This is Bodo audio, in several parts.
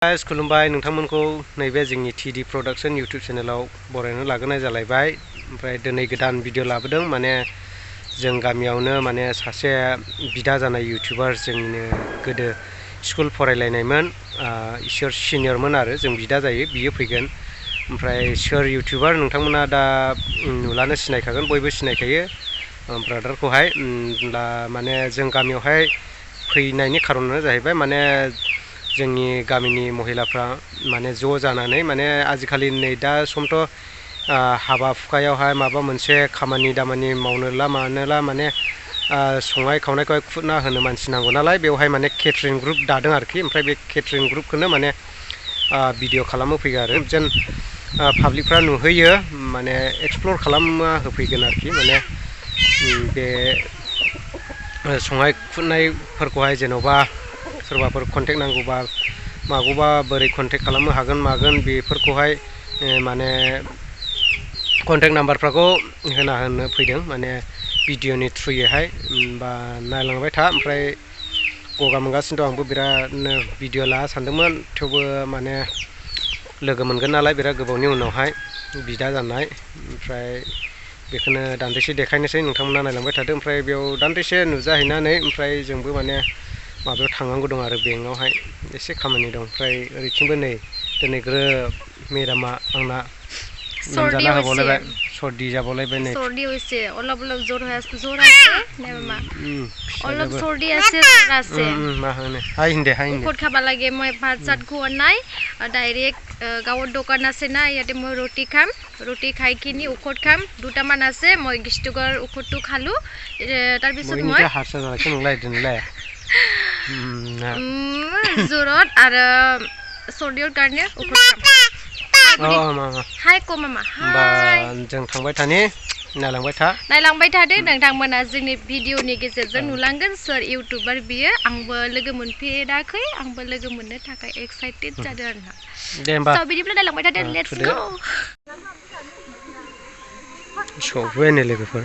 खुलुमबाय नोंथांमोनखौ नैबे जोंनि टीडी प्रडाक्शन यूट्यूब चेनेलाव बरायनो लाबोनाय जालायबाय। ओमफ्राय दिनै गोदान भिडिअ लाबोदों। माने जों गामियावनो माने सासे बिदा जानाय यूट्यूबार जोंनो गोदो स्कुल फरायलायनायमोन, इसोर सिनियरमोन आरो जों बिदा जायो, बियो फैगोन। ओमफ्राय सोर यूट्यूबार नोंथांमोना दा नुलानो सिनायखागोन, बयबो सिनायखायो ब्रादारखौहाय। माने जों गामियावहाय फैनायनि खारनानो जाहैबाय माने जोंनि गामिनि महिलाफ्रा माने ज' जानानै माने आजिखालि नै दा समथ' हाबा हुखायावहाय माबा मोनसे खामानि दामानि मावनोला मानोला माने संनाय खावनायखौहाय खुरना होनो मानसि नांगौ नालाय, बेवहाय माने केटारिं ग्रुप दादों आरोखि। ओमफ्राय बे केटारिं ग्रुपखौनो माने भिडिअ खालामनो फैयो आरो जेन पाब्लिकफ्रा नुहैयो, माने एक्सप्लर खालामना होफैगोन आरोखि। माने बे संनाय खुरनायफोरखौहाय जेन'बा सोरबाफोर कन्टेक्ट नांगौबा मागौबा बोरै कन्टेक्ट खालामनो हागोन मागोन बेफोरखौहाय माने कन्टेक्ट नाम्बारफोरखौ होनो फैदों माने भिडिअनि थ्रुयैहाय। बा नायलांबाय था। ओमफ्राय गगा मोनगासिनो दं, आंबो बिरादनो भिडिअ लानो सानदोंमोन, थेवबो माने लोगो मोनगोन नालाय बिराद गोबावनि उनावहाय बिदा जानाय। ओमफ्राय बेखौनो दान्दिसे देखायनोसै, नोंथांमोना नायलांबाय थादो। ओमफ्राय बेयाव दान्दिसे नुजाहैनानै ओमफ्राय जोंबो माने माबायाव थांनांगौ दं आरो बेंकआवहाय एसे खामानि दं। ओमफ्राय ओरैथिंबो नै दिनै ग्रोब मेदामा आंना लोमजाना होबावलायबाय, सर्दी जाबावलायबाय नै। सर्दी হৈছে অলপ অলপ জ্বৰ আছে নে মামা? অলপ सर्दी আছে, জ্বৰ আছে। मा होनो हाय हिन्दे ঔষধ খাবা লাগে। মই ভাত চাত খোৱা নাই, ডাইৰেক্ট গাঁৱৰ দোকান আছে না, ইয়াতে মই ৰুটি খাম, ৰুটি খাই কিনি ঔষধ খাম। দুটামান আছে, মই গেষ্ট্ৰিকৰ ঔষধটো খালো। তাৰপিছত মই জ্বৰত আৰু सर्दीৰ কাৰণে ঔষধ খাম। हाय को मामा हाय। जों थांबाय थानि, नायलांबाय थादो नोंथांमोना जोंनि भिडिअनि गेजेरजों नुलांगोन सोर इउटुबार बियो। आंबो लोगो मोनफेराखै, आंबो लोगो मोननो थाखाय एक्साइटेड जादों आरोना। दे होमबा बिदिब्ला नायलांबाय थादो, लेट्स गो। सौफैबाय नै लोगोफोर।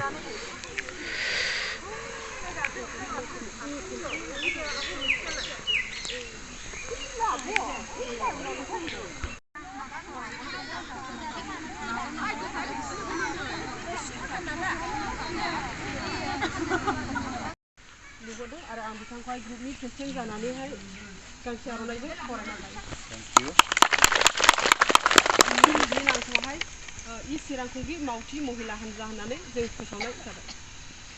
आरो आं बिथांखौहाय ग्रुपनि प्रेसिडेन्ट जानानैहाय गांसे आर'नाइजों फरायनांबाय। बेनि नामखौहाय चिरां खुंगिरि मावथि महिला हान्जा होननानै जों फोसावनाय जाबाय।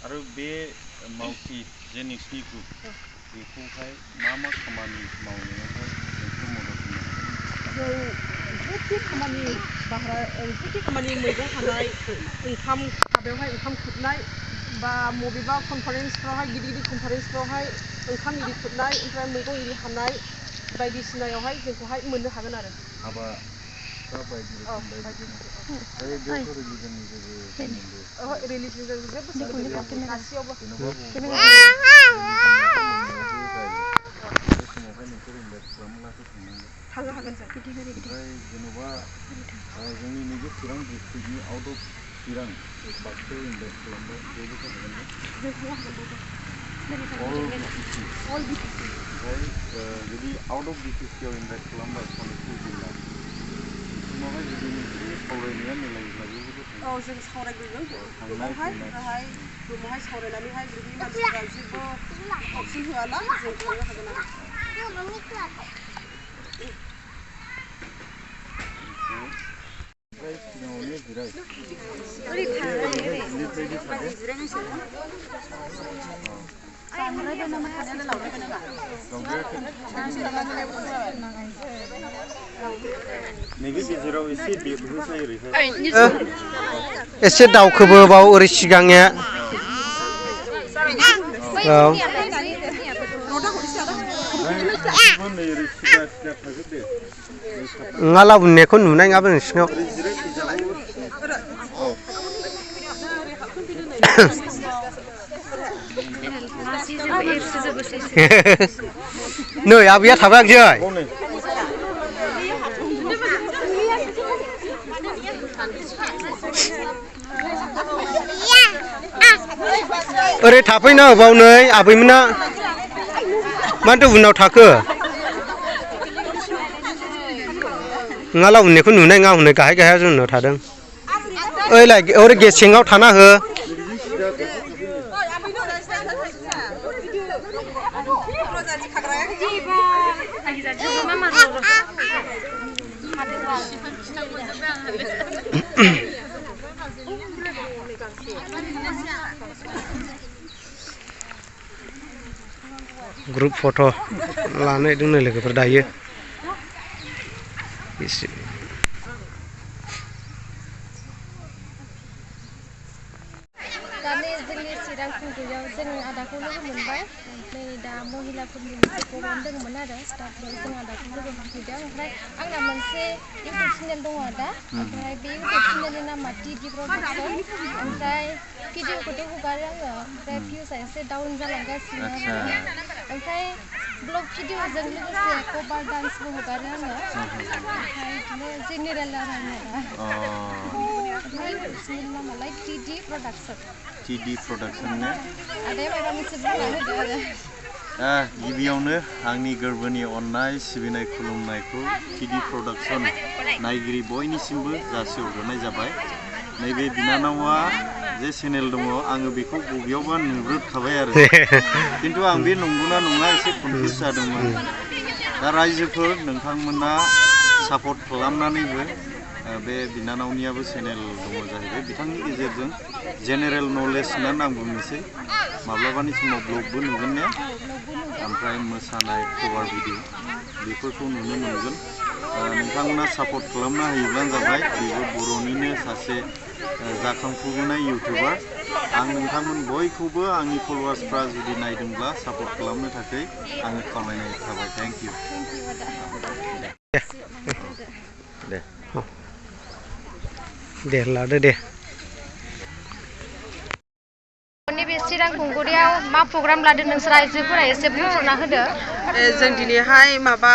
आरो बे मावथि जे नोंसिनि ग्रुप बेखौहाय मा मा खामानि मावनायावहाय नोंखौ मदद होनो हागोन? जों जेखि खामानि मैगं हानाय, ओंखाम हाबायावहाय ओंखाम खुरनाय, बा बबेबा कनफारेन्सफ्रावहाय गिदिर गिदिर कनफारेन्सफ्रावहाय ओंखाम इरि खुरनाय, ओमफ्राय मैगं इरि हानाय बायदिसिनायावहाय जोंखौहाय मोननो हागोन आरो। रिलिजनजों जेबो सोमोन्दो गैया, गासैयावबो। थांनो हागोन जों। ओमफ्राय जेन'बा जोंनि नैबे चिरां डिस्ट्रिक्टनि आउट अफ चिरां बाक्सायाव इनभाइट खालामबाय, बेबो जागोन ना? ओमफ्राय जुदि आउट अफ बिटिसिआव इनभाइट खालामबाय सनितपुर जिल्ला, समावहाय जुदि नोंसोरनि सावरायनाया मिलायोब्ला बेबो जों सावरायग्रोगोन रुमावहाय सावरायनानैहाय जुदि मानसिफ्रा जेबो अपसन होआला जों थांनो हागोन आरो। सिगाङावनो जिराय। नैबे गेजेराव एसे बेबोसै ओरैहाय एसे दावखोबो बाव ओरै सिगांनिया। नङा लाबोनायखौ नुनाय नङाबो नोंसिनाव। नै आबैया थाबायाखै। ओरै थाफैना होबाव नै आबैमोना मानोथो उनाव थाखो nggala unne ko nunai nga unne gahay gahay jun no thadang oi la ore gesingau thana ho grup foto lana dong logoफोर दायो दानि जोंनि चिरां खुंगुरियाव जों आदाखौ लोगो मोनबाय ओमफ्राय दा महिलाफोरनि मोनसे प्रग्राम दंमोन आरो स्टाफफोर जों आदाखौ लोगो मोनफैदों ओमफ्राय आंना मोनसे इउटुब चेनेल दङ आदा ओमफ्राय बे इउटुब चेनेलनि नामा टिडि प्रडाक्सन ओमफ्राय भिडिअखौथ' हगारो आङो ओमफ्राय भिउसआ एसे डाउन जालांगासिनो ओमफ्राय ब्लग भिडिअजों लोगोसे कभार डान्सबो हगारो आङो ओमफ्राय बिदिनो जेनेरेल आरो आंना ओमफ्राय इउटुब चेनेलनि नामालाय टिडि प्रडाक्सन ने आदाया माबा मोनसे बुंना होदो आरो गिबियावनो आंनि गोरबोनि अननाय सिबिनाय खुलुमनायखौ टिडि प्रडाक्सन नायगिरि बयनिसिमबो जासिहरनाय जाबाय नैबे बिनानावा जे चेनेल दङ आङो बेखौ बबेयावबा नुग्रोखाबाय आरो खिन्थु आं बे नंगौना नङा एसे कनफिउज जादोंमोन दा रायजोफोर नोंथांमोना सापर्ट खालामनानैबो बे बिनानावनियाबो चेनेल दङ जाहैबाय बिथांनि गेजेरजों जेनेरेल नलेज होननानै आं बुंनोसै माब्लाबानि समाव ब्लगबो नुगोन ने ओमफ्राय मोसानाय कभार भिडिअ बेफोरखौ नुनो मोनगोन नोंथांमोना सापर्ट खालामना होयोब्लानो जाबाय बेबो बर'निनो सासे जाखांफुनाय इउटिउबार आं नोंथांमोन बयखौबो आंनि फलोवार्सफ्रा जुदि नायदोंब्ला सापर्ट खालामनो थाखाय आङो खावलायनाय थाबाय थेंक इउ दे लादो दे नैबे चिरां खुंगुरियाव मा प्रग्राम लादों नोंसोर आइजोफोरा एसे बुंफोरना होदो जों दिनैहाय माबा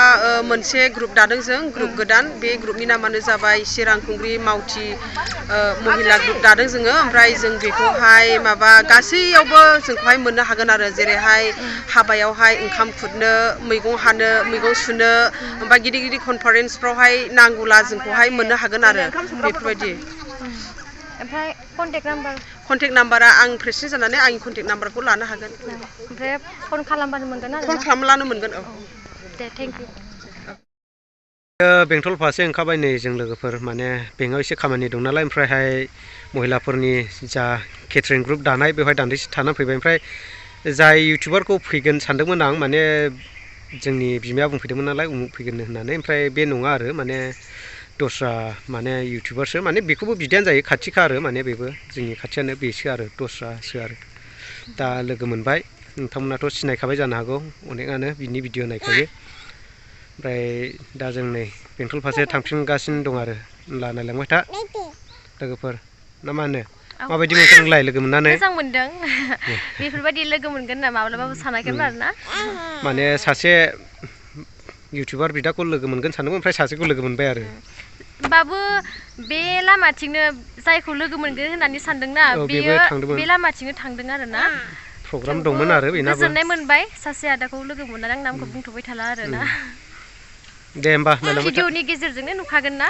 मोनसे ग्रुप दादों जों ग्रुप गोदान बे ग्रुपनि नामानो जाबाय चिरां खुंग्रि मावथि महिला ग्रुप दादों जोङो ओमफ्राय जों बेखौहाय माबा गासैयावबो जोंखौहाय मोननो हागोन आरो जेरैहाय हाबायावहाय ओंखाम खुरनो मैगं हानो मैगं सुनो ओमफ्राय गिदिर गिदिर कनफारेन्सफ्रावहाय नांगौला जोंखौहाय मोननो हागोन आरो बेफोरबायदि ओमफ्राय कन्टेक्ट नाम्बारा आं प्रेसिडेन्ट जानानै आंनि कन्टेक्ट नाम्बारखौ लानो हागोन ओमफ्राय फन खालामबानो मोनगोन आरो फन खालामब्लानो मोनगोन औ दे थेंक इउ बेंटल फारसे ओंखारबाय नै जों लोगोफोर माने बेंकआव एसे खामानि दं नालाय ओमफ्रायहाय महिलाफोरनि जा केटारिं ग्रुप दानाय बेवहाय दान्दिसे थानानै फैबाय ओमफ्राय जाय इउटिउबारखौ फैगोन सानदोंमोन आं माने जोंनि बिमाया बुंफैदोंमोन नालाय उमुक फैगोन होननानै ओमफ्राय बे नङा आरो माने दस्रा माने इउटिउबारसो माने बेखौबो बिदायानो जायो खाथिखा आरो माने बेबो जोंनि खाथियानो बेसो आरो दस्रासो आरो दा लोगो मोनबाय नोंथांमोनाथ' सिनायखाबाय जानो हागौ अनेकआनो बिनि भिडिअ नायखायो ओमफ्राय दा जों नै बेंटल फारसे थांफिनगासिनो दं आरो नायलांबाय था लोगोफोर ना मा होनो माबायदि मोनखो नोंलाय लोगो मोननानै मोजां मोनदों बेफोरबायदि लोगो मोनगोन ना माब्लाबाबो सानाखैमोन आरोना माने सासे इउटिउबार बिदाखौ लोगो मोनगोन सानदोंमोन ओमफ्राय सासेखौ लोगो मोनबाय आरो बाबु बे लामाथिंनो जायखौ लोगो मोनगोन होननानै सानदोंना बेयो बे लामाथिंनो थांदों आरोना प्रग्राम दंमोन आरो बेनाबो गोजोननाय मोनबाय सासे आदाखौ लोगो मोननानै आं नामखौ बुंथ'बाय थाला आरोना दे होमबा नायलांबाय था भिडिअनि गेजेरजोंनो नुखागोन ना